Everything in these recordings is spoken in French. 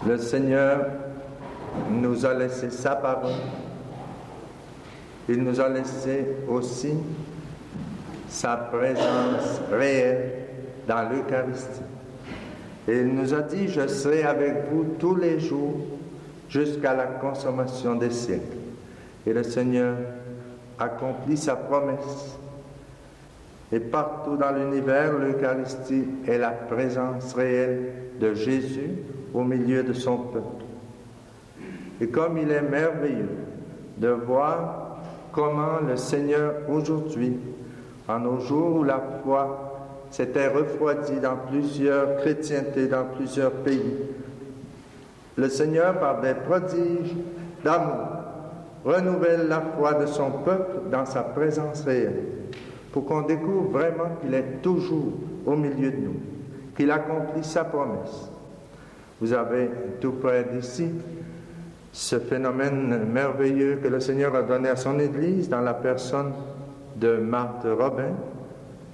Le Seigneur nous a laissé sa parole. Il nous a laissé aussi sa présence réelle dans l'Eucharistie. Et il nous a dit, je serai avec vous tous les jours jusqu'à la consommation des siècles. Et le Seigneur accomplit sa promesse. Et partout dans l'univers, l'Eucharistie est la présence réelle de Jésus au milieu de son peuple. Et comme il est merveilleux de voir comment le Seigneur aujourd'hui, en nos jours où la foi s'était refroidie dans plusieurs chrétientés, dans plusieurs pays, le Seigneur, par des prodiges d'amour, renouvelle la foi de son peuple dans sa présence réelle, pour qu'on découvre vraiment qu'il est toujours au milieu de nous, qu'il accomplit sa promesse. Vous avez tout près d'ici ce phénomène merveilleux que le Seigneur a donné à son Église dans la personne de Marthe Robin,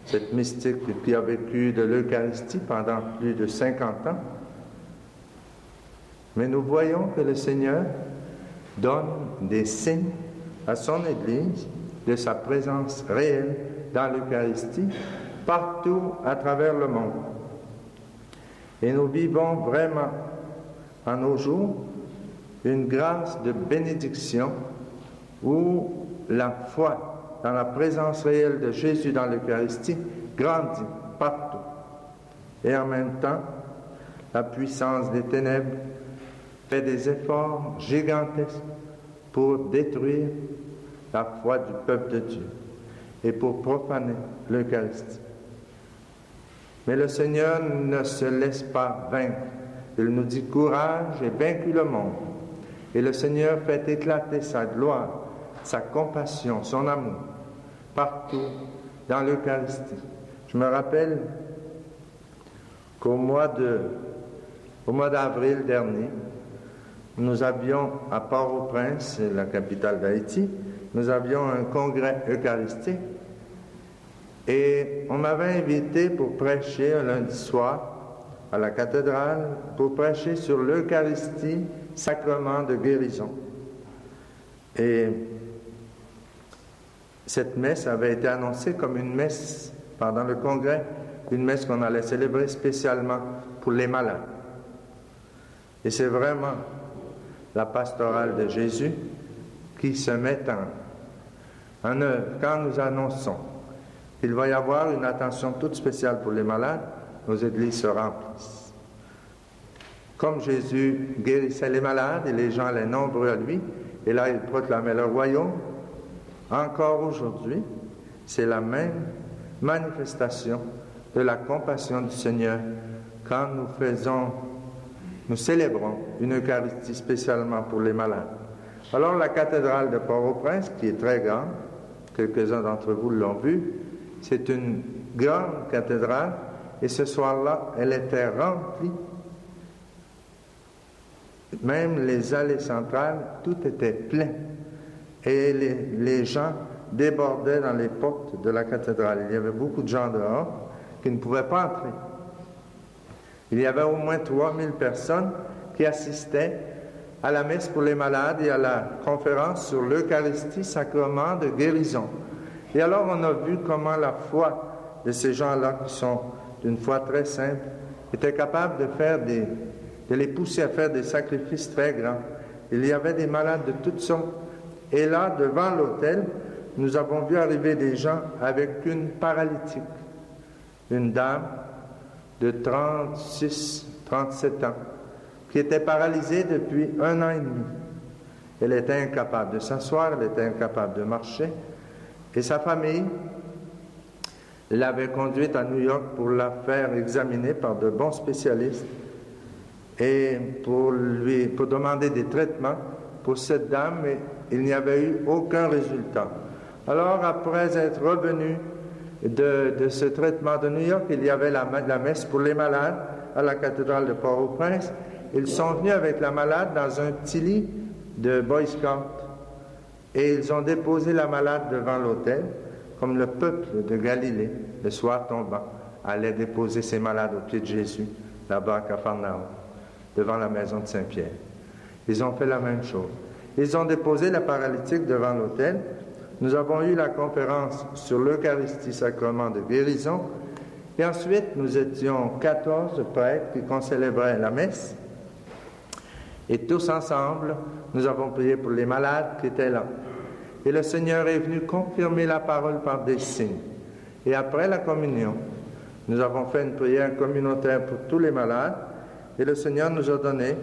cette mystique qui a vécu de l'Eucharistie pendant plus de 50 ans. Mais nous voyons que le Seigneur donne des signes à son Église de sa présence réelle dans l'Eucharistie partout à travers le monde. Et nous vivons vraiment en nos jours une grâce de bénédiction où la foi dans la présence réelle de Jésus dans l'Eucharistie grandit partout. Et en même temps, la puissance des ténèbres fait des efforts gigantesques pour détruire la foi du peuple de Dieu et pour profaner l'Eucharistie. Mais le Seigneur ne se laisse pas vaincre. Il nous dit « Courage et vaincu le monde ». Et le Seigneur fait éclater sa gloire, sa compassion, son amour, partout dans l'Eucharistie. Je me rappelle qu'au mois d'avril dernier, nous avions à Port-au-Prince, la capitale d'Haïti, nous avions un congrès eucharistique et on m'avait invité pour prêcher un lundi soir à la cathédrale, pour prêcher sur l'Eucharistie, sacrement de guérison. Et cette messe avait été annoncée comme une messe pendant le congrès, une messe qu'on allait célébrer spécialement pour les malades. Et c'est vraiment la pastorale de Jésus qui se met en œuvre quand nous annonçons qu'il va y avoir une attention toute spéciale pour les malades. Nos églises se remplissent. Comme Jésus guérissait les malades et les gens allaient nombreux à lui, et là il proclamait le royaume, encore aujourd'hui, c'est la même manifestation de la compassion du Seigneur quand nous célébrons une Eucharistie spécialement pour les malades. Alors la cathédrale de Port-au-Prince, qui est très grande, quelques-uns d'entre vous l'ont vu, c'est une grande cathédrale, et ce soir-là, elle était remplie. Même les allées centrales, tout était plein. Et les gens débordaient dans les portes de la cathédrale. Il y avait beaucoup de gens dehors qui ne pouvaient pas entrer. Il y avait au moins 3000 personnes qui assistaient à la messe pour les malades et à la conférence sur l'Eucharistie, sacrement de guérison. Et alors on a vu comment la foi de ces gens-là, qui sont d'une foi très simple, était capable de les pousser à faire des sacrifices très grands. Il y avait des malades de toutes sortes. Et là, devant l'autel, nous avons vu arriver des gens avec une paralytique. Une dame de 36, 37 ans, qui était paralysée depuis 1 an et demi. Elle était incapable de s'asseoir, elle était incapable de marcher. Et sa famille l'avait conduite à New York pour la faire examiner par de bons spécialistes et pour demander des traitements pour cette dame, mais il n'y avait eu aucun résultat. Alors, après être revenu de ce traitement de New York, il y avait la messe pour les malades à la cathédrale de Port-au-Prince. Ils sont venus avec la malade dans un petit lit de Boy Scout et ils ont déposé la malade devant l'autel, comme le peuple de Galilée, le soir tombant, allait déposer ses malades aux pieds de Jésus, là-bas à Capharnaüm. devant la maison de Saint-Pierre. Ils ont fait la même chose. Ils ont déposé la paralytique devant l'autel. Nous avons eu la conférence sur l'Eucharistie, sacrement de guérison. Et ensuite, nous étions 14 prêtres qui concélébraient la messe. Et tous ensemble, nous avons prié pour les malades qui étaient là. Et le Seigneur est venu confirmer la parole par des signes. Et après la communion, nous avons fait une prière communautaire pour tous les malades. Et le Seigneur nous a donné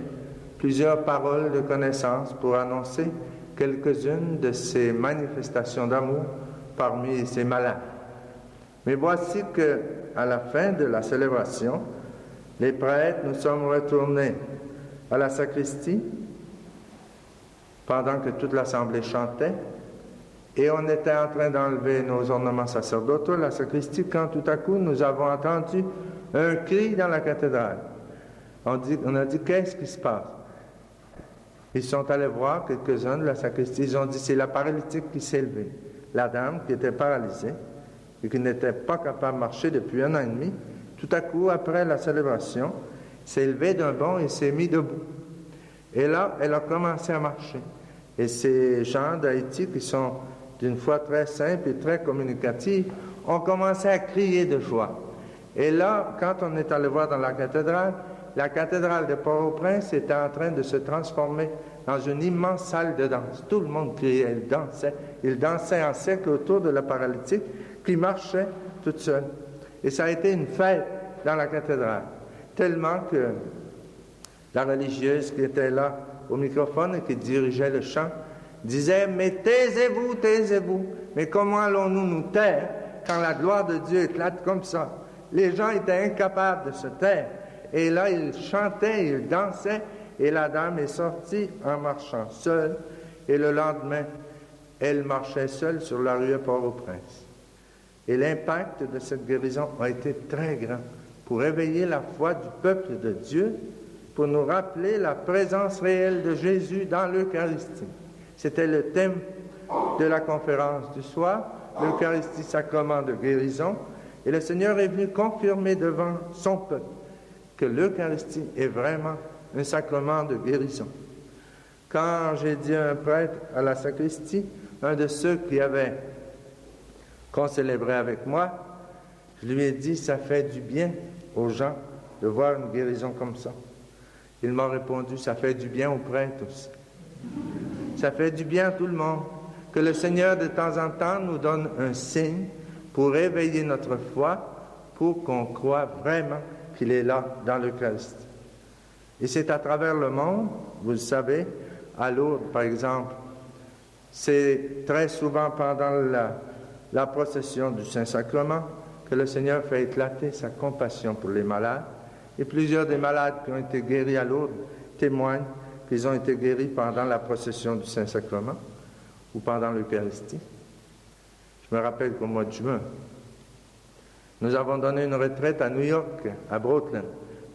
plusieurs paroles de connaissance pour annoncer quelques-unes de ces manifestations d'amour parmi ces malades. Mais voici que, à la fin de la célébration, les prêtres, nous sommes retournés à la sacristie pendant que toute l'assemblée chantait, et on était en train d'enlever nos ornements sacerdotaux à la sacristie quand tout à coup nous avons entendu un cri dans la cathédrale. On a dit, qu'est-ce qui se passe? Ils sont allés voir quelques-uns de la sacristie. Ils ont dit, c'est la paralytique qui s'est levée. La dame qui était paralysée et qui n'était pas capable de marcher depuis 1 an et demi, tout à coup, après la célébration, s'est levée d'un bond et s'est mise debout. Et là, elle a commencé à marcher. Et ces gens d'Haïti, qui sont d'une foi très simple et très communicative, ont commencé à crier de joie. Et là, quand on est allé voir dans la cathédrale de Port-au-Prince était en train de se transformer dans une immense salle de danse. Tout le monde criait, il dansait. Il dansait en cercle autour de la paralytique qui marchait toute seule. Et ça a été une fête dans la cathédrale, tellement que la religieuse qui était là au microphone et qui dirigeait le chant disait, mais taisez-vous, taisez-vous. Mais comment allons-nous nous taire quand la gloire de Dieu éclate comme ça? Les gens étaient incapables de se taire. Et là, ils chantaient, ils dansaient, et la dame est sortie en marchant seule. Et le lendemain, elle marchait seule sur la rue Port-au-Prince. Et l'impact de cette guérison a été très grand pour éveiller la foi du peuple de Dieu, pour nous rappeler la présence réelle de Jésus dans l'Eucharistie. C'était le thème de la conférence du soir, l'Eucharistie, sacrement de guérison. Et le Seigneur est venu confirmer devant son peuple que l'Eucharistie est vraiment un sacrement de guérison. Quand j'ai dit à un prêtre à la sacristie, un de ceux qui avait concélébré avec moi, je lui ai dit, ça fait du bien aux gens de voir une guérison comme ça. Il m'a répondu, ça fait du bien aux prêtres aussi. Ça fait du bien à tout le monde. Que le Seigneur, de temps en temps, nous donne un signe pour éveiller notre foi, pour qu'on croie vraiment qu'il est là dans l'Eucharistie. Et c'est à travers le monde, vous le savez, à Lourdes, par exemple, c'est très souvent pendant la procession du Saint-Sacrement que le Seigneur fait éclater sa compassion pour les malades. Et plusieurs des malades qui ont été guéris à Lourdes témoignent qu'ils ont été guéris pendant la procession du Saint-Sacrement ou pendant l'Eucharistie. Je me rappelle qu'au mois de juin, nous avons donné une retraite à New York, à Brooklyn,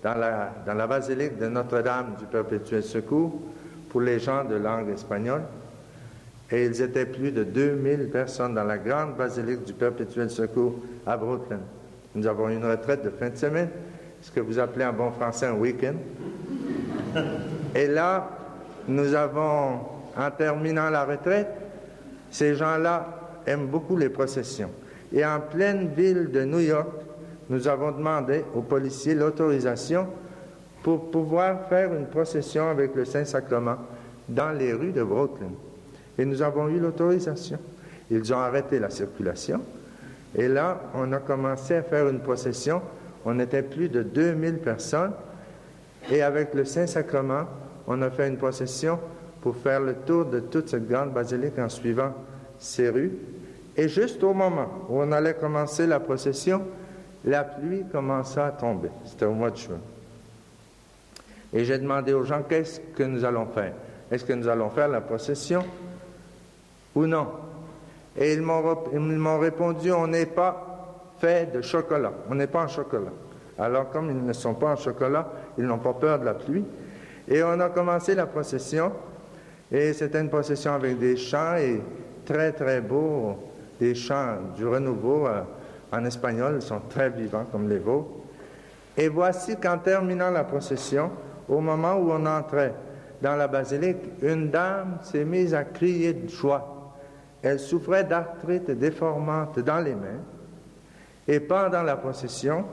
dans la basilique de Notre-Dame du Perpétuel Secours pour les gens de langue espagnole. Et ils étaient plus de 2000 personnes dans la grande basilique du Perpétuel Secours à Brooklyn. Nous avons eu une retraite de fin de semaine, ce que vous appelez en bon français un week-end. Et là, nous avons, en terminant la retraite, ces gens-là aiment beaucoup les processions. Et en pleine ville de New York, nous avons demandé aux policiers l'autorisation pour pouvoir faire une procession avec le Saint-Sacrement dans les rues de Brooklyn. Et nous avons eu l'autorisation. Ils ont arrêté la circulation. Et là, on a commencé à faire une procession. On était plus de 2000 personnes. Et avec le Saint-Sacrement, on a fait une procession pour faire le tour de toute cette grande basilique en suivant ces rues. Et juste au moment où on allait commencer la procession, la pluie commença à tomber. C'était au mois de juin. Et j'ai demandé aux gens, qu'est-ce que nous allons faire? Est-ce que nous allons faire la procession ou non? Et ils m'ont répondu, on n'est pas fait de chocolat. On n'est pas en chocolat. Alors, comme ils ne sont pas en chocolat, ils n'ont pas peur de la pluie. Et on a commencé la procession. Et c'était une procession avec des chants et très, très beaux, des chants du renouveau en espagnol. Ils sont très vivants comme les vôtres. Et voici qu'en terminant la procession, au moment où on entrait dans la basilique, une dame s'est mise à crier de joie. Elle souffrait d'arthrite déformante dans les mains. Et pendant la procession,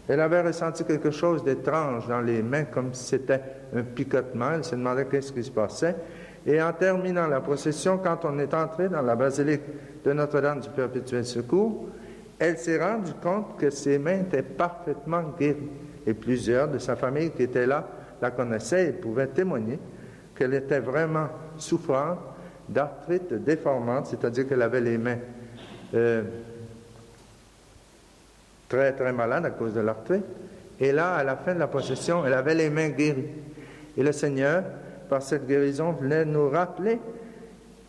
elle avait ressenti quelque chose d'étrange dans les mains, comme si c'était un picotement. Elle se demandait qu'est-ce qui se passait. Et en terminant la procession, quand on est entré dans la basilique de Notre-Dame du Perpétuel Secours, elle s'est rendue compte que ses mains étaient parfaitement guéries. Et plusieurs de sa famille qui étaient là la connaissaient et pouvaient témoigner qu'elle était vraiment souffrante d'arthrite déformante, c'est-à-dire qu'elle avait les mains très, très malades à cause de l'arthrite. Et là, à la fin de la procession, elle avait les mains guéries. Et le Seigneur, par cette guérison, venait nous rappeler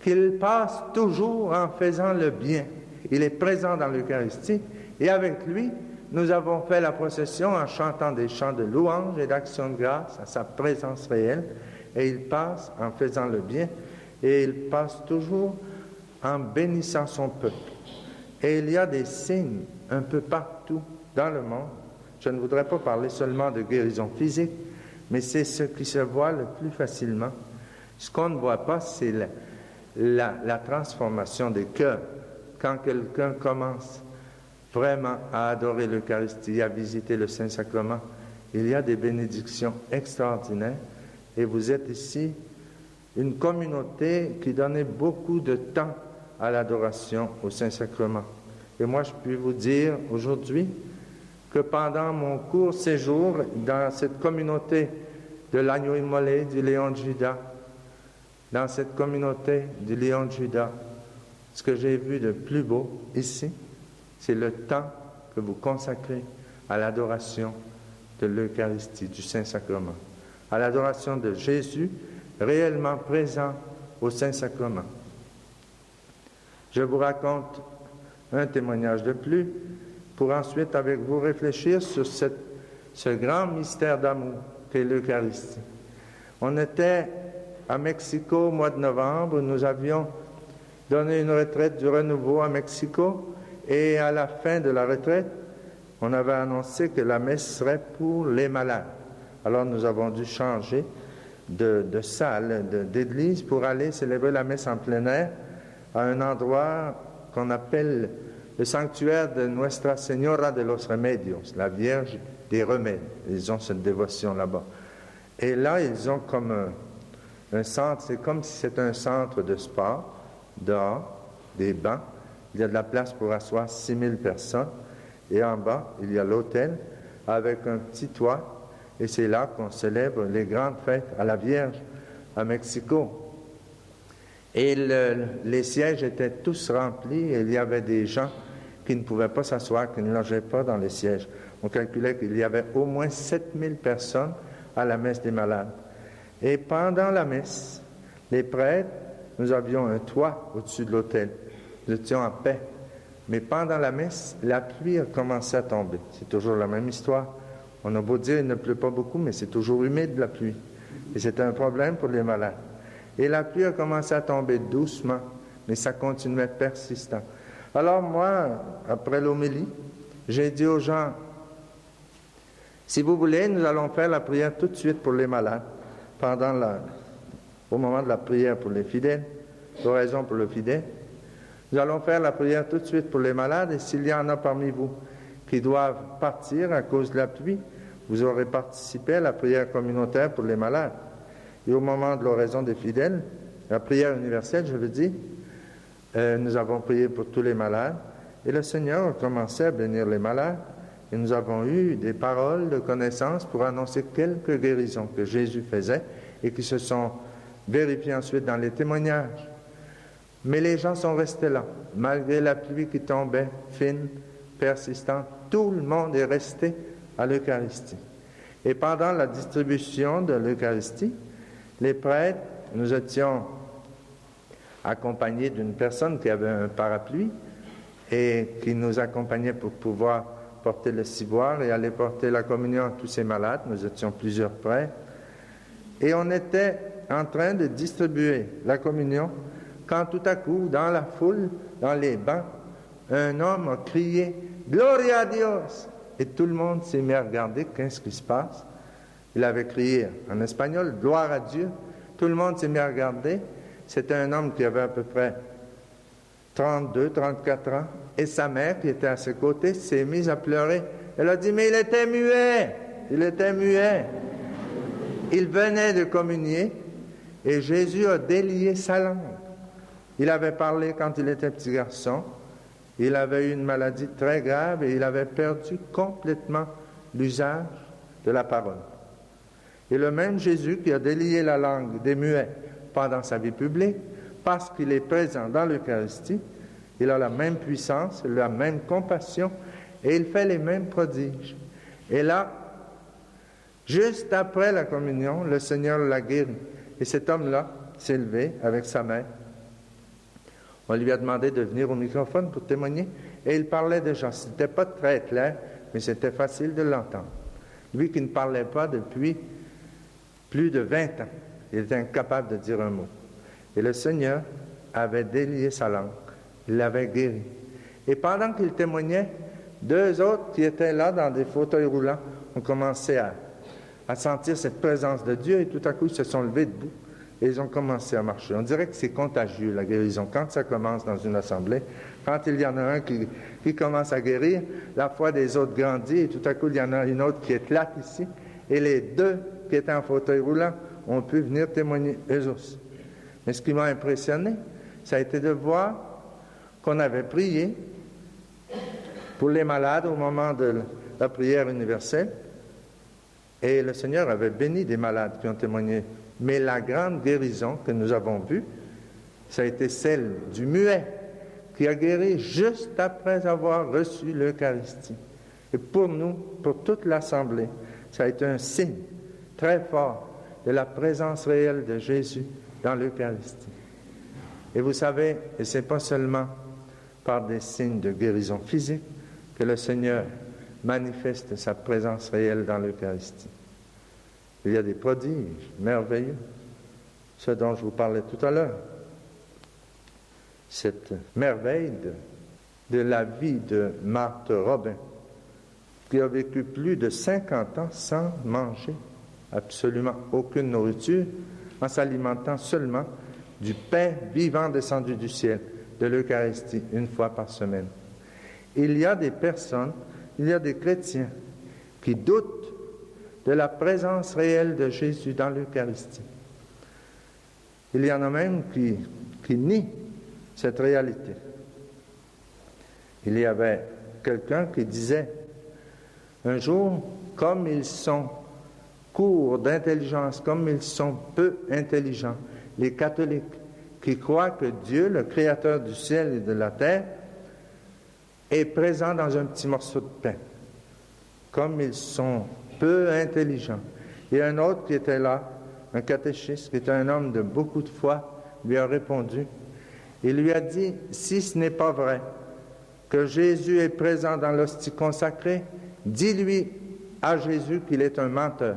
qu'il passe toujours en faisant le bien. Il est présent dans l'Eucharistie et avec lui, nous avons fait la procession en chantant des chants de louange et d'action de grâce à sa présence réelle et il passe en faisant le bien et il passe toujours en bénissant son peuple. Et il y a des signes un peu partout dans le monde. Je ne voudrais pas parler seulement de guérison physique, mais c'est ce qui se voit le plus facilement. Ce qu'on ne voit pas, c'est la transformation des cœurs. Quand quelqu'un commence vraiment à adorer l'Eucharistie, à visiter le Saint-Sacrement, il y a des bénédictions extraordinaires. Et vous êtes ici une communauté qui donnait beaucoup de temps à l'adoration au Saint-Sacrement. Et moi, je puis vous dire aujourd'hui que pendant mon court séjour dans cette communauté de l'agneau immolé du Lion de Juda, dans cette communauté du Lion de Juda, ce que j'ai vu de plus beau ici, c'est le temps que vous consacrez à l'adoration de l'Eucharistie, du Saint-Sacrement, à l'adoration de Jésus réellement présent au Saint-Sacrement. Je vous raconte un témoignage de plus pour ensuite avec vous réfléchir sur ce grand mystère d'amour qu'est l'Eucharistie. On était à Mexico au mois de novembre, nous avions donné une retraite du renouveau à Mexico et à la fin de la retraite, on avait annoncé que la messe serait pour les malades. Alors nous avons dû changer de salle, d'église pour aller célébrer la messe en plein air à un endroit qu'on appelle le sanctuaire de Nuestra Señora de los Remedios, la Vierge des remèdes. Ils ont cette dévotion là-bas. Et là, ils ont comme un centre, c'est comme si c'était un centre de sport, dehors, des bancs. Il y a de la place pour asseoir 6000 personnes. Et en bas, il y a l'autel avec un petit toit. Et c'est là qu'on célèbre les grandes fêtes à la Vierge à Mexico. Et les sièges étaient tous remplis et il y avait des gens qui ne pouvaient pas s'asseoir, qui ne logeaient pas dans les sièges. On calculait qu'il y avait au moins 7000 personnes à la messe des malades. Et pendant la messe, les prêtres, nous avions un toit au-dessus de l'autel. Nous étions en paix. Mais pendant la messe, la pluie a commencé à tomber. C'est toujours la même histoire. On a beau dire qu'il ne pleut pas beaucoup, mais c'est toujours humide la pluie. Et c'est un problème pour les malades. Et la pluie a commencé à tomber doucement, mais ça continuait persistant. Alors moi, après l'homélie, j'ai dit aux gens, si vous voulez, nous allons faire la prière tout de suite pour les malades, au moment de la prière pour les fidèles, l'oraison pour le fidèle. Nous allons faire la prière tout de suite pour les malades, et s'il y en a parmi vous qui doivent partir à cause de la pluie, vous aurez participé à la prière communautaire pour les malades. Et au moment de l'oraison des fidèles, la prière universelle, je veux dire, nous avons prié pour tous les malades, et le Seigneur a commencé à bénir les malades, et nous avons eu des paroles de connaissance pour annoncer quelques guérisons que Jésus faisait, et qui se sont vérifiées ensuite dans les témoignages. Mais les gens sont restés là, malgré la pluie qui tombait, fine, persistante, tout le monde est resté à l'Eucharistie. Et pendant la distribution de l'Eucharistie, les prêtres, nous étions accompagnés d'une personne qui avait un parapluie et qui nous accompagnait pour pouvoir porter le ciboire et aller porter la communion à tous ces malades. Nous étions plusieurs prêtres. Et on était en train de distribuer la communion quand tout à coup, dans la foule, dans les bancs, un homme a crié « Gloria a Dios !» Et tout le monde s'est mis à regarder qu'est-ce qui se passe. Il avait crié en espagnol, « Gloire à Dieu ». Tout le monde s'est mis à regarder. C'était un homme qui avait à peu près 32, 34 ans. Et sa mère, qui était à ses côtés, s'est mise à pleurer. Elle a dit, « Mais il était muet! Il était muet! » Il venait de communier et Jésus a délié sa langue. Il avait parlé quand il était petit garçon. Il avait eu une maladie très grave et il avait perdu complètement l'usage de la parole. Et le même Jésus qui a délié la langue des muets pendant sa vie publique, parce qu'il est présent dans l'Eucharistie, il a la même puissance, la même compassion et il fait les mêmes prodiges. Et là, juste après la communion, le Seigneur l'a guéri. Et cet homme-là s'est levé avec sa mère. On lui a demandé de venir au microphone pour témoigner et il parlait déjà. Ce n'était pas très clair, mais c'était facile de l'entendre. Lui qui ne parlait pas depuis plus de 20 ans, il était incapable de dire un mot. Et le Seigneur avait délié sa langue, il l'avait guéri. Et pendant qu'il témoignait, deux autres qui étaient là dans des fauteuils roulants ont commencé à sentir cette présence de Dieu et tout à coup ils se sont levés debout et ils ont commencé à marcher. On dirait que c'est contagieux la guérison. Quand ça commence dans une assemblée, quand il y en a un qui commence à guérir, la foi des autres grandit et tout à coup il y en a une autre qui éclate ici et les deux qui étaient en fauteuil roulant ont pu venir témoigner eux aussi. Mais ce qui m'a impressionné, ça a été de voir qu'on avait prié pour les malades au moment de la prière universelle. Et le Seigneur avait béni des malades qui ont témoigné. Mais la grande guérison que nous avons vue, ça a été celle du muet qui a guéri juste après avoir reçu l'Eucharistie. Et pour nous, pour toute l'Assemblée, ça a été un signe très fort de la présence réelle de Jésus dans l'Eucharistie. Et vous savez, et ce n'est pas seulement par des signes de guérison physique que le Seigneur manifeste sa présence réelle dans l'Eucharistie. Il y a des prodiges merveilleux, ce dont je vous parlais tout à l'heure. Cette merveille de la vie de Marthe Robin, qui a vécu plus de 50 ans sans manger absolument aucune nourriture, en s'alimentant seulement du pain vivant descendu du ciel, de l'Eucharistie, une fois par semaine. Il y a des personnes, il y a des chrétiens qui doutent de la présence réelle de Jésus dans l'Eucharistie. Il y en a même qui nient cette réalité. Il y avait quelqu'un qui disait un jour, comme ils sont courts d'intelligence, comme ils sont peu intelligents, les catholiques qui croient que Dieu, le Créateur du ciel et de la terre, est présent dans un petit morceau de pain. Comme ils sont peu intelligents. Et un autre qui était là, un catéchiste, qui était un homme de beaucoup de foi, lui a répondu. Il lui a dit, si ce n'est pas vrai que Jésus est présent dans l'hostie consacrée, dis-lui à Jésus qu'il est un menteur.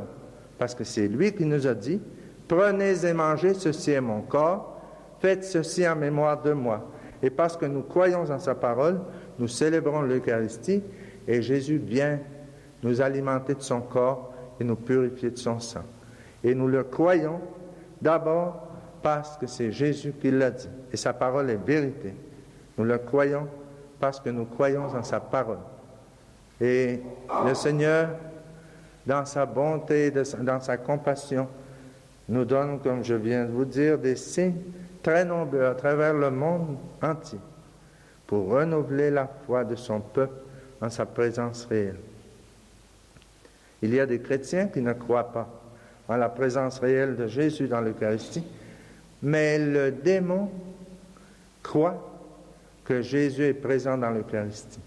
Parce que c'est lui qui nous a dit, prenez et mangez, ceci est mon corps, faites ceci en mémoire de moi. Et parce que nous croyons en sa parole, nous célébrons l'Eucharistie et Jésus vient nous alimenter de son corps et nous purifier de son sang. Et nous le croyons d'abord parce que c'est Jésus qui l'a dit. Et sa parole est vérité. Nous le croyons parce que nous croyons en sa parole. Et le Seigneur, dans sa bonté, dans sa compassion, nous donne, comme je viens de vous dire, des signes très nombreux à travers le monde entier pour renouveler la foi de son peuple en sa présence réelle. Il y a des chrétiens qui ne croient pas en la présence réelle de Jésus dans l'Eucharistie, mais le démon croit que Jésus est présent dans l'Eucharistie.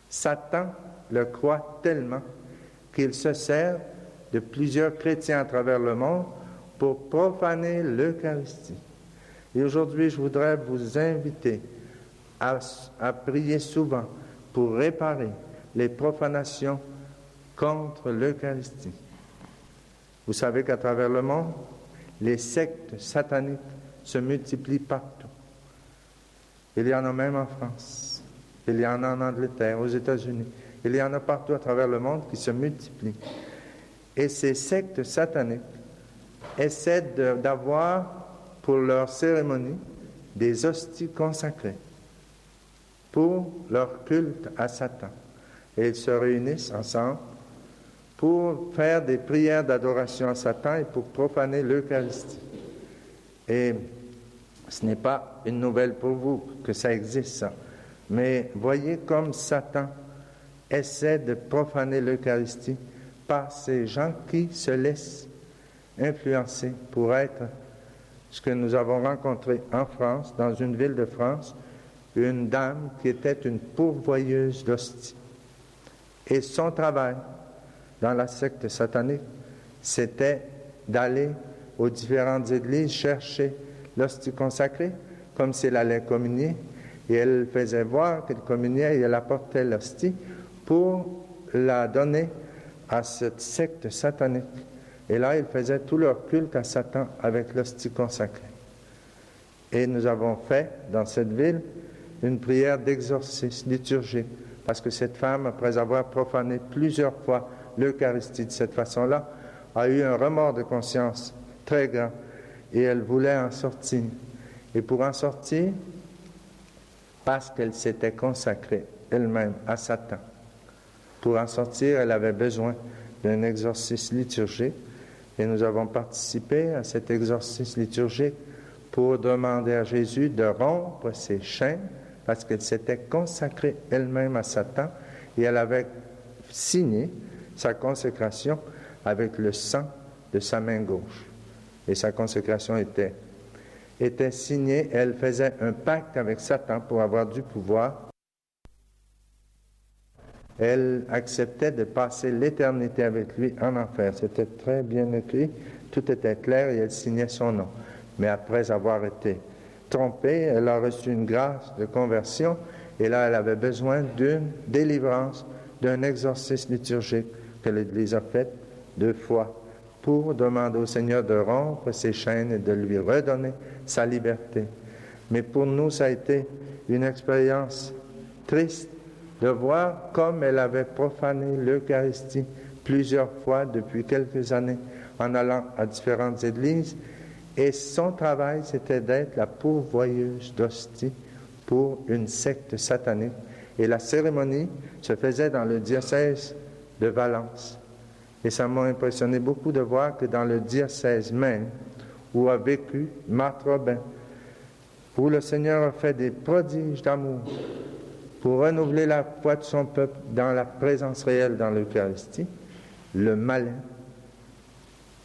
Satan le croit tellement qu'il se sert de plusieurs chrétiens à travers le monde pour profaner l'Eucharistie. Et aujourd'hui, je voudrais vous inviter à prier souvent pour réparer les profanations contre l'Eucharistie. Vous savez qu'à travers le monde, les sectes sataniques se multiplient partout. Il y en a même en France, il y en a en Angleterre, aux États-Unis, il y en a partout à travers le monde qui se multiplient. Et ces sectes sataniques essaient d'avoir pour leur cérémonie des hosties consacrées pour leur culte à Satan. Et ils se réunissent ensemble pour faire des prières d'adoration à Satan et pour profaner l'Eucharistie. Et ce n'est pas une nouvelle pour vous que ça existe, ça. Mais voyez comme Satan essaie de profaner l'Eucharistie par ces gens qui se laissent influencer pour être ce que nous avons rencontré en France, dans une ville de France, une dame qui était une pourvoyeuse d'hosties. Et son travail dans la secte satanique, c'était d'aller aux différentes églises chercher l'hostie consacrée, comme si elle allait communier, et elle faisait voir qu'elle communiait et elle apportait l'hostie pour la donner à cette secte satanique. Et là, ils faisaient tout leur culte à Satan avec l'hostie consacrée. Et nous avons fait, dans cette ville, une prière d'exorcisme liturgique, parce que cette femme, après avoir profané plusieurs fois l'Eucharistie de cette façon-là, a eu un remords de conscience très grand, et elle voulait en sortir. Et pour en sortir, parce qu'elle s'était consacrée elle-même à Satan, pour en sortir, elle avait besoin d'un exorcisme liturgique, et nous avons participé à cet exorcisme liturgique pour demander à Jésus de rompre ses chaînes, parce qu'elle s'était consacrée elle-même à Satan, et elle avait signé sa consécration avec le sang de sa main gauche. Et sa consécration était signée, elle faisait un pacte avec Satan pour avoir du pouvoir. Elle acceptait de passer l'éternité avec lui en enfer. C'était très bien écrit, tout était clair et elle signait son nom. Mais après avoir été trompée, elle a reçu une grâce de conversion et là, elle avait besoin d'une délivrance, d'un exorcisme liturgique que l'Église a fait 2 fois pour demander au Seigneur de rompre ses chaînes et de lui redonner sa liberté. Mais pour nous, ça a été une expérience triste de voir comme elle avait profané l'Eucharistie plusieurs fois depuis quelques années en allant à différentes églises. Et son travail, c'était d'être la pourvoyeuse d'hosties pour une secte satanique. Et la cérémonie se faisait dans le diocèse de Valence. Et ça m'a impressionné beaucoup de voir que dans le diocèse même, où a vécu Marthe Robin, où le Seigneur a fait des prodiges d'amour pour renouveler la foi de son peuple dans la présence réelle dans l'Eucharistie, le malin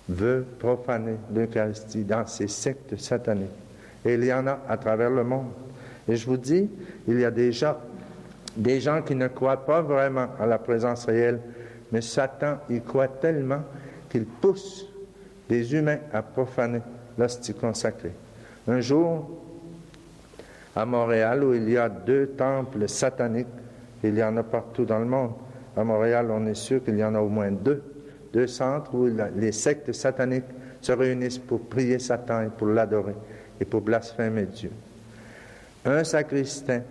veut profaner l'Eucharistie dans ces sectes sataniques. Et il y en a à travers le monde. Et je vous dis, il y a des gens qui ne croient pas vraiment à la présence réelle, mais Satan y croit tellement qu'il pousse des humains à profaner l'hostie consacrée. Un jour, à Montréal, où il y a 2 temples sataniques, il y en a partout dans le monde. À Montréal, on est sûr qu'il y en a au moins 2 centres où les sectes sataniques se réunissent pour prier Satan et pour l'adorer et pour blasphémer Dieu. Un sacristain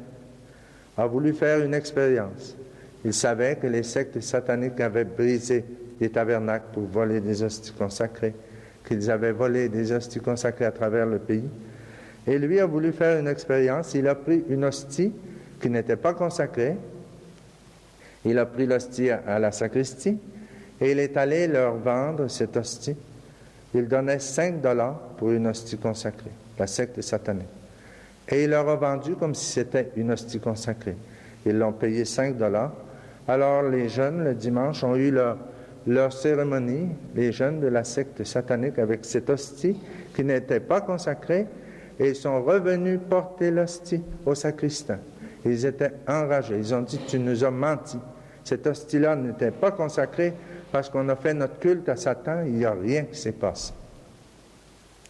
a voulu faire une expérience. Il savait que les sectes sataniques avaient brisé les tabernacles pour voler des hosties consacrées, qu'ils avaient volé des hosties consacrées à travers le pays. Et lui a voulu faire une expérience. Il a pris une hostie qui n'était pas consacrée. Il a pris l'hostie à la sacristie et il est allé leur vendre cette hostie. Il donnait 5 $ pour une hostie consacrée, la secte satanique. Et il leur a vendu comme si c'était une hostie consacrée. Ils l'ont payé 5 $. Alors les jeunes, le dimanche, ont eu leur cérémonie, les jeunes de la secte satanique, avec cette hostie qui n'était pas consacrée, et ils sont revenus porter l'hostie au sacristain. Ils étaient enragés. Ils ont dit, tu nous as menti. Cette hostie-là n'était pas consacrée parce qu'on a fait notre culte à Satan. Il n'y a rien qui s'est passé.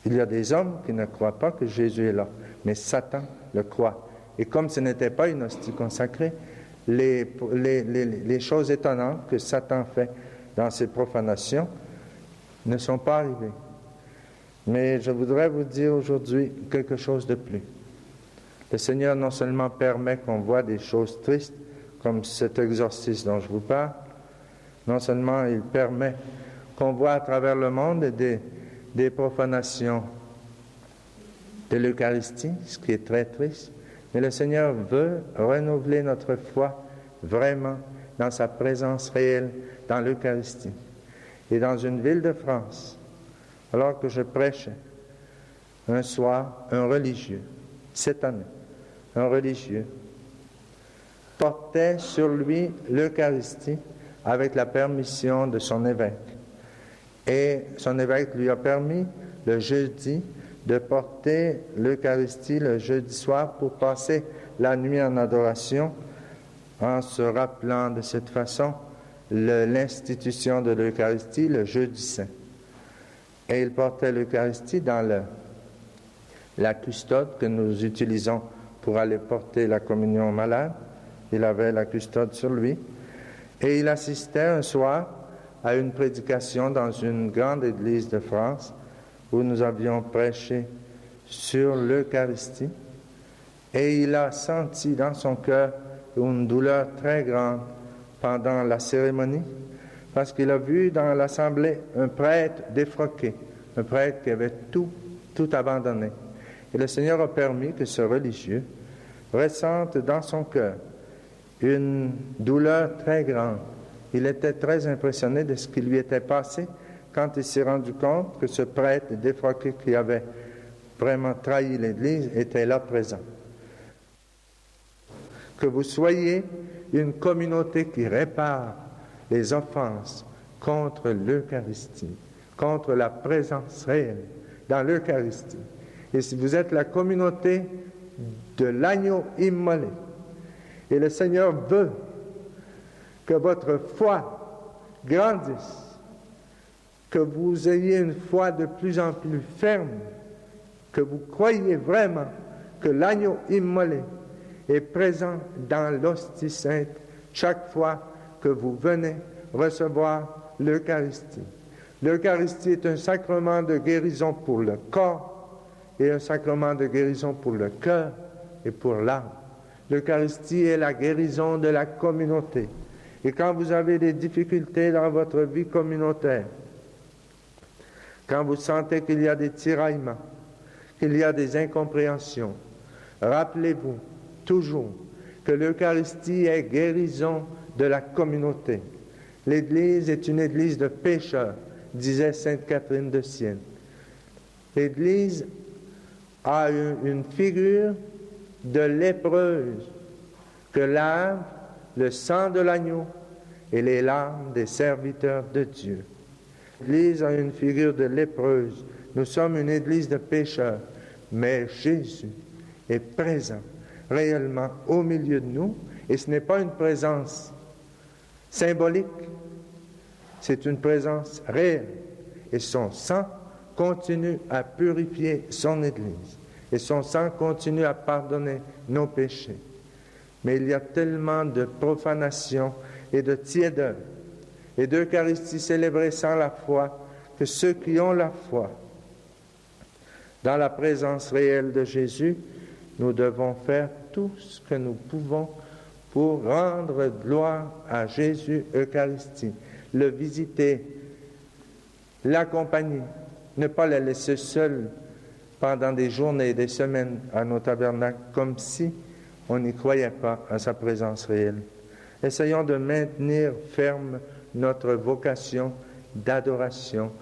Il y a des hommes qui ne croient pas que Jésus est là, mais Satan le croit. Et comme ce n'était pas une hostie consacrée, les choses étonnantes que Satan fait dans ses profanations ne sont pas arrivées. Mais je voudrais vous dire aujourd'hui quelque chose de plus. Le Seigneur non seulement permet qu'on voit des choses tristes, comme cet exorcisme dont je vous parle, non seulement il permet qu'on voit à travers le monde des profanations de l'Eucharistie, ce qui est très triste. Mais le Seigneur veut renouveler notre foi vraiment dans sa présence réelle dans l'Eucharistie. Et dans une ville de France, alors que je prêchais, un soir, un religieux, cette année, un religieux, portait sur lui l'Eucharistie avec la permission de son évêque. Et son évêque lui a permis, le jeudi, de porter l'Eucharistie le jeudi soir pour passer la nuit en adoration, en se rappelant de cette façon l'institution de l'Eucharistie le jeudi saint. Et il portait l'Eucharistie dans la custode que nous utilisons pour aller porter la communion aux malades. Il avait la custode sur lui. Et il assistait un soir à une prédication dans une grande église de France où nous avions prêché sur l'Eucharistie. Et il a senti dans son cœur une douleur très grande pendant la cérémonie, parce qu'il a vu dans l'assemblée un prêtre défroqué, un prêtre qui avait tout abandonné. Et le Seigneur a permis que ce religieux ressente dans son cœur une douleur très grande. Il était très impressionné de ce qui lui était passé quand il s'est rendu compte que ce prêtre défroqué qui avait vraiment trahi l'Église était là présent. Que vous soyez une communauté qui répare les offenses contre l'Eucharistie, contre la présence réelle dans l'Eucharistie. Et si vous êtes la communauté de l'agneau immolé, et le Seigneur veut que votre foi grandisse, que vous ayez une foi de plus en plus ferme, que vous croyez vraiment que l'agneau immolé est présent dans l'hostie sainte chaque fois que vous venez recevoir l'Eucharistie. L'Eucharistie est un sacrement de guérison pour le corps et un sacrement de guérison pour le cœur et pour l'âme. L'Eucharistie est la guérison de la communauté. Et quand vous avez des difficultés dans votre vie communautaire, quand vous sentez qu'il y a des tiraillements, qu'il y a des incompréhensions, rappelez-vous toujours que l'Eucharistie est guérison de la communauté. L'Église est une Église de pécheurs, disait Sainte Catherine de Sienne. L'Église a une figure de lépreuse que lave le sang de l'agneau et les larmes des serviteurs de Dieu. L'Église a une figure de lépreuse. Nous sommes une Église de pécheurs, mais Jésus est présent réellement au milieu de nous, et ce n'est pas une présence symbolique, c'est une présence réelle. Et son sang continue à purifier son Église. Et son sang continue à pardonner nos péchés. Mais il y a tellement de profanation et de tiédeur et d'Eucharistie célébrée sans la foi que ceux qui ont la foi dans la présence réelle de Jésus, nous devons faire tout ce que nous pouvons pour rendre gloire à Jésus Eucharistie, le visiter, l'accompagner, ne pas le laisser seul pendant des journées et des semaines à nos tabernacles, comme si on n'y croyait pas à sa présence réelle. Essayons de maintenir ferme notre vocation d'adoration.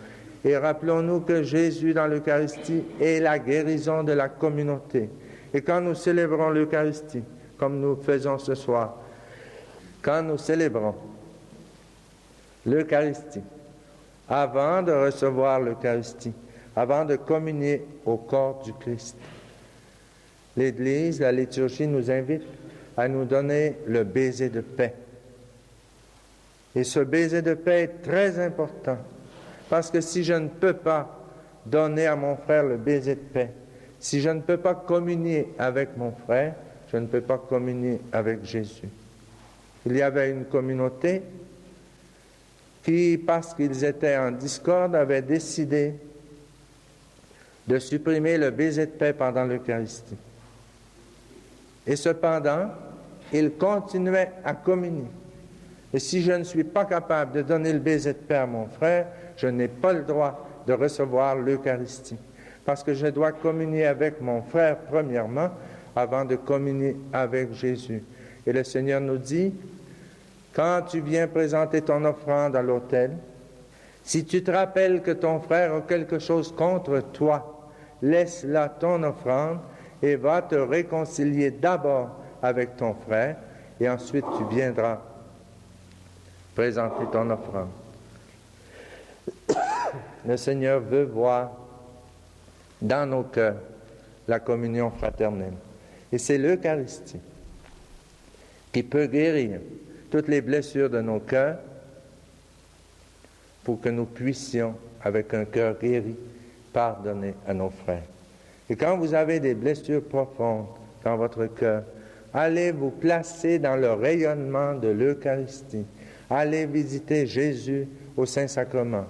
Et rappelons-nous que Jésus dans l'Eucharistie est la guérison de la communauté. Et quand nous célébrons l'Eucharistie, comme nous faisons ce soir, quand nous célébrons l'Eucharistie, avant de recevoir l'Eucharistie, avant de communier au corps du Christ, l'Église, la liturgie nous invite à nous donner le baiser de paix. Et ce baiser de paix est très important, parce que si je ne peux pas donner à mon frère le baiser de paix, si je ne peux pas communier avec mon frère, je ne peux pas communier avec Jésus. Il y avait une communauté qui, parce qu'ils étaient en discorde, avait décidé de supprimer le baiser de paix pendant l'Eucharistie. Et cependant, ils continuaient à communier. Et si je ne suis pas capable de donner le baiser de paix à mon frère, je n'ai pas le droit de recevoir l'Eucharistie. Parce que je dois communier avec mon frère premièrement, avant de communier avec Jésus. Et le Seigneur nous dit, quand tu viens présenter ton offrande à l'autel, si tu te rappelles que ton frère a quelque chose contre toi, laisse là ton offrande et va te réconcilier d'abord avec ton frère et ensuite tu viendras présenter ton offrande. Le Seigneur veut voir dans nos cœurs la communion fraternelle. Et c'est l'Eucharistie qui peut guérir toutes les blessures de nos cœurs pour que nous puissions, avec un cœur guéri, pardonner à nos frères. Et quand vous avez des blessures profondes dans votre cœur, allez vous placer dans le rayonnement de l'Eucharistie. Allez visiter Jésus au Saint-Sacrement.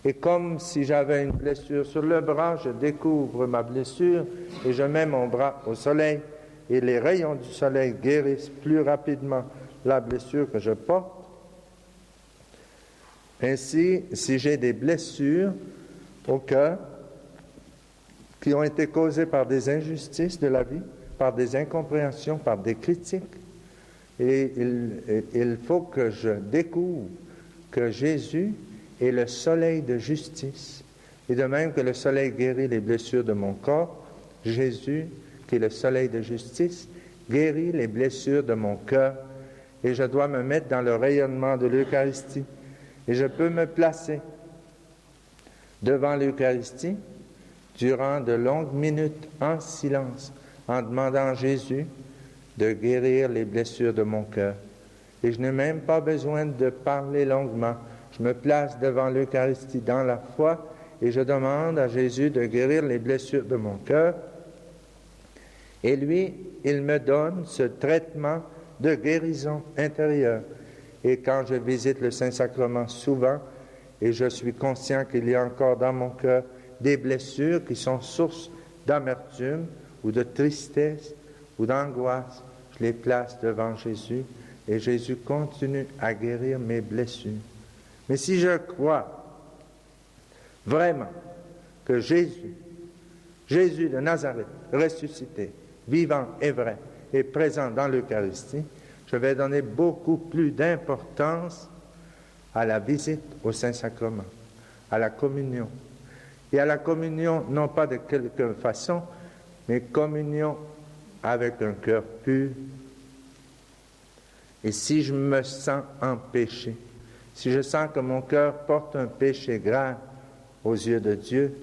Et comme si j'avais une blessure sur le bras, je découvre ma blessure et je mets mon bras au soleil et les rayons du soleil guérissent plus rapidement la blessure que je porte. Ainsi, si j'ai des blessures au cœur qui ont été causées par des injustices de la vie, par des incompréhensions, par des critiques, et il faut que je découvre que Jésus est le soleil de justice. Et de même que le soleil guérit les blessures de mon corps, Jésus, qui est le soleil de justice, guérit les blessures de mon cœur. Et je dois me mettre dans le rayonnement de l'Eucharistie. Et je peux me placer devant l'Eucharistie durant de longues minutes en silence, en demandant à Jésus de guérir les blessures de mon cœur. Et je n'ai même pas besoin de parler longuement. Je me place devant l'Eucharistie dans la foi et je demande à Jésus de guérir les blessures de mon cœur. Et lui, il me donne ce traitement de guérison intérieure. Et quand je visite le Saint-Sacrement souvent, et je suis conscient qu'il y a encore dans mon cœur des blessures qui sont source d'amertume ou de tristesse ou d'angoisse, je les place devant Jésus et Jésus continue à guérir mes blessures. Mais si je crois vraiment que Jésus de Nazareth, ressuscité, vivant et vrai, est présent dans l'Eucharistie, je vais donner beaucoup plus d'importance à la visite au Saint-Sacrement, à la communion. Et à la communion, non pas de quelque façon, mais communion avec un cœur pur. Et si je me sens en péché, si je sens que mon cœur porte un péché grave aux yeux de Dieu,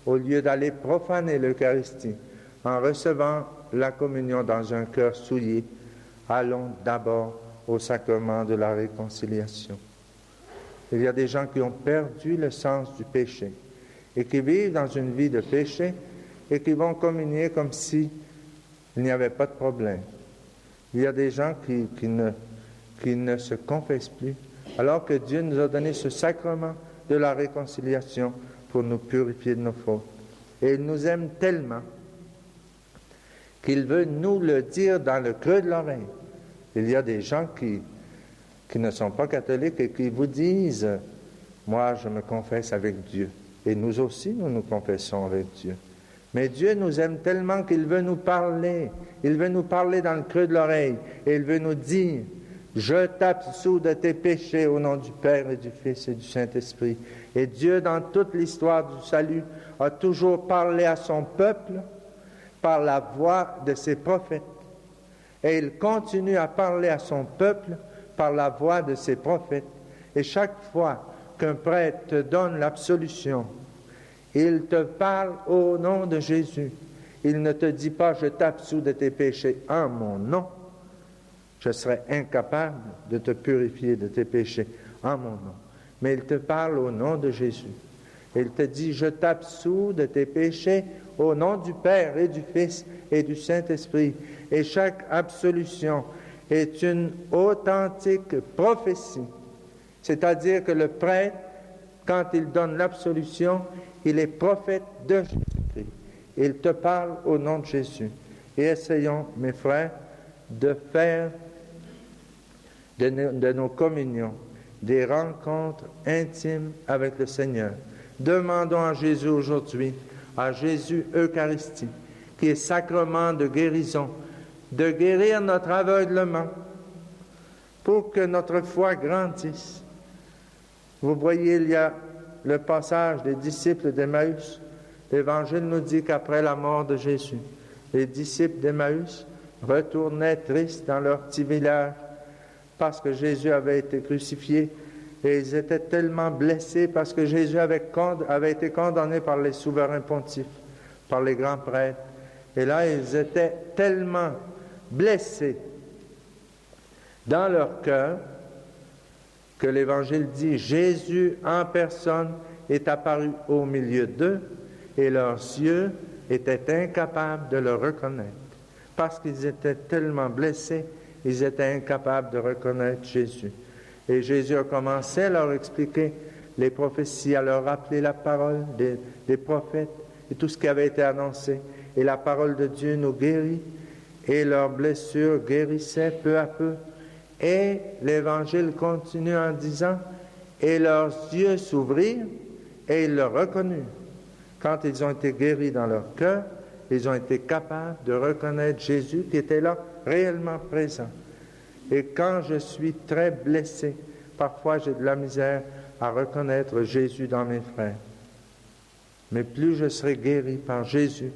au lieu d'aller profaner l'Eucharistie en recevant la communion dans un cœur souillé, allons d'abord au sacrement de la réconciliation. Il y a des gens qui ont perdu le sens du péché et qui vivent dans une vie de péché et qui vont communier comme si il n'y avait pas de problème. Il y a des gens qui ne se confessent plus, alors que Dieu nous a donné ce sacrement de la réconciliation pour nous purifier de nos fautes. Et il nous aime tellement qu'il veut nous le dire dans le creux de l'oreille. Il y a des gens qui ne sont pas catholiques et qui vous disent « Moi, je me confesse avec Dieu. » Et nous aussi, nous nous confessons avec Dieu. Mais Dieu nous aime tellement qu'il veut nous parler. Il veut nous parler dans le creux de l'oreille. Et il veut nous dire « Je t'absous de tes péchés au nom du Père et du Fils et du Saint-Esprit. » Et Dieu, dans toute l'histoire du salut, a toujours parlé à son peuple par la voix de ses prophètes. Et il continue à parler à son peuple par la voix de ses prophètes. Et chaque fois qu'un prêtre te donne l'absolution, il te parle au nom de Jésus. Il ne te dit pas « Je t'absous de tes péchés en mon nom ». Je serais incapable de te purifier de tes péchés en mon nom. Mais il te parle au nom de Jésus. Il te dit « Je t'absous de tes péchés au nom du Père et du Fils et du Saint-Esprit ». Et chaque absolution est une authentique prophétie. C'est-à-dire que le prêtre, quand il donne l'absolution, il est prophète de Jésus-Christ. Il te parle au nom de Jésus. Et essayons, mes frères, de de nos communions, des rencontres intimes avec le Seigneur. Demandons à Jésus aujourd'hui, à Jésus Eucharistie, qui est sacrement de guérison, de guérir notre aveuglement pour que notre foi grandisse. Vous voyez, il y a le passage des disciples d'Emmaüs. L'Évangile nous dit qu'après la mort de Jésus, les disciples d'Emmaüs retournaient tristes dans leur petit village parce que Jésus avait été crucifié et ils étaient tellement blessés parce que Jésus avait été condamné par les souverains pontifes, par les grands prêtres. Et là, ils étaient tellement blessés dans leur cœur que l'Évangile dit, Jésus en personne est apparu au milieu d'eux et leurs yeux étaient incapables de le reconnaître. Parce qu'ils étaient tellement blessés, ils étaient incapables de reconnaître Jésus. Et Jésus a commencé à leur expliquer les prophéties, à leur rappeler la parole des prophètes et tout ce qui avait été annoncé. Et la parole de Dieu nous guérit et leurs blessures guérissaient peu à peu. Et l'Évangile continue en disant, et leurs yeux s'ouvrirent et ils le reconnurent. Quand ils ont été guéris dans leur cœur, ils ont été capables de reconnaître Jésus qui était là, réellement présent. Et quand je suis très blessé, parfois j'ai de la misère à reconnaître Jésus dans mes frères. Mais plus je serai guéri par Jésus,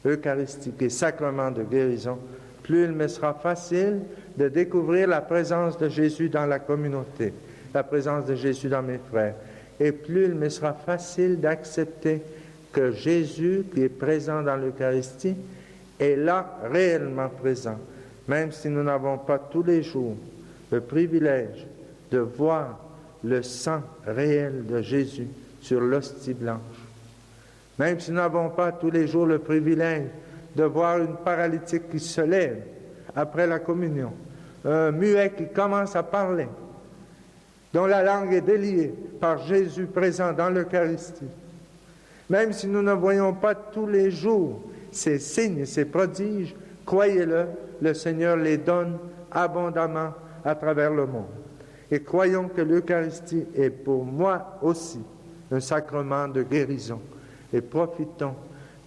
eucharistique et sacrement de guérison, plus il me sera facile de découvrir la présence de Jésus dans la communauté, la présence de Jésus dans mes frères. Et plus il me sera facile d'accepter que Jésus, qui est présent dans l'Eucharistie, est là réellement présent. Même si nous n'avons pas tous les jours le privilège de voir le sang réel de Jésus sur l'hostie blanche. Même si nous n'avons pas tous les jours le privilège de voir une paralytique qui se lève après la communion, un muet qui commence à parler, dont la langue est déliée par Jésus présent dans l'Eucharistie. Même si nous ne voyons pas tous les jours ces signes, ces prodiges, croyez-le, le Seigneur les donne abondamment à travers le monde. Et croyons que l'Eucharistie est pour moi aussi un sacrement de guérison. Et profitons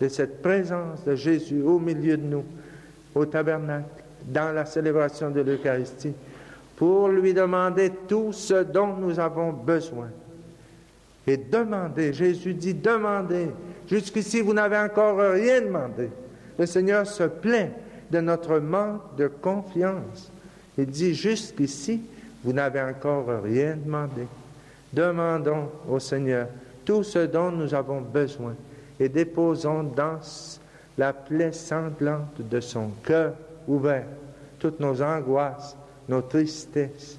de cette présence de Jésus au milieu de nous, au tabernacle, dans la célébration de l'Eucharistie, pour lui demander tout ce dont nous avons besoin. Et demandez, Jésus dit, demandez. Jusqu'ici, vous n'avez encore rien demandé. Le Seigneur se plaint de notre manque de confiance. Il dit, jusqu'ici, vous n'avez encore rien demandé. Demandons au Seigneur tout ce dont nous avons besoin et déposons dans la plaie sanglante de son cœur ouvert toutes nos angoisses, nos tristesses,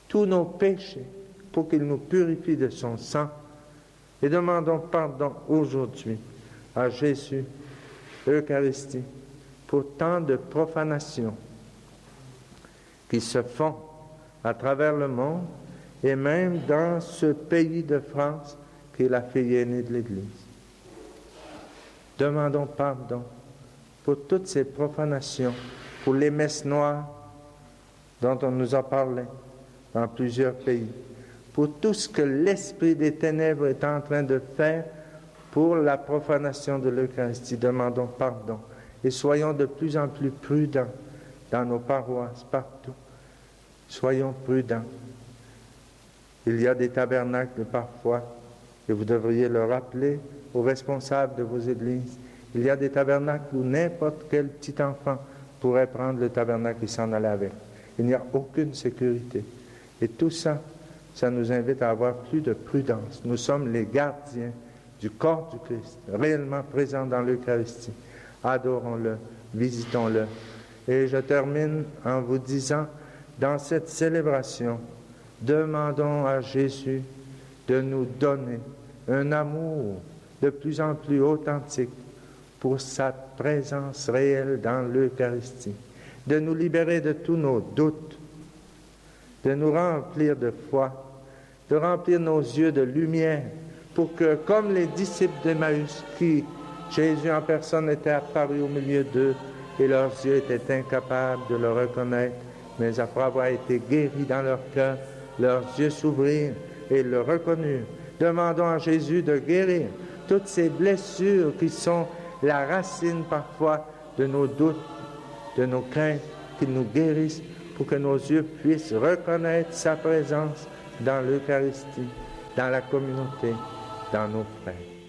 tous nos péchés, pour qu'il nous purifie de son sang. Et demandons pardon aujourd'hui à Jésus, Eucharistie, pour tant de profanations qui se font à travers le monde et même dans ce pays de France qui est la fille aînée de l'Église. Demandons pardon pour toutes ces profanations, pour les messes noires dont on nous a parlé dans plusieurs pays, pour tout ce que l'esprit des ténèbres est en train de faire pour la profanation de l'Eucharistie. Demandons pardon et soyons de plus en plus prudents dans nos paroisses, partout. Soyons prudents. Il y a des tabernacles parfois, et vous devriez le rappeler aux responsables de vos églises. Il y a des tabernacles où n'importe quel petit enfant pourrait prendre le tabernacle et s'en aller avec. Il n'y a aucune sécurité. Et tout ça, ça nous invite à avoir plus de prudence. Nous sommes les gardiens du corps du Christ, réellement présent dans l'Eucharistie. Adorons-le, visitons-le. Et je termine en vous disant, dans cette célébration, demandons à Jésus de nous donner un amour de plus en plus authentique pour sa présence réelle dans l'Eucharistie, de nous libérer de tous nos doutes, de nous remplir de foi, de remplir nos yeux de lumière, pour que, comme les disciples d'Emmaüs, qui, Jésus en personne était apparu au milieu d'eux, et leurs yeux étaient incapables de le reconnaître, mais après avoir été guéris dans leur cœur, leurs yeux s'ouvrirent et le reconnurent. Demandons à Jésus de guérir toutes ces blessures qui sont la racine parfois de nos doutes, de nos craintes, qu'il nous guérisse pour que nos yeux puissent reconnaître sa présence dans l'Eucharistie, dans la communauté, dans nos frères.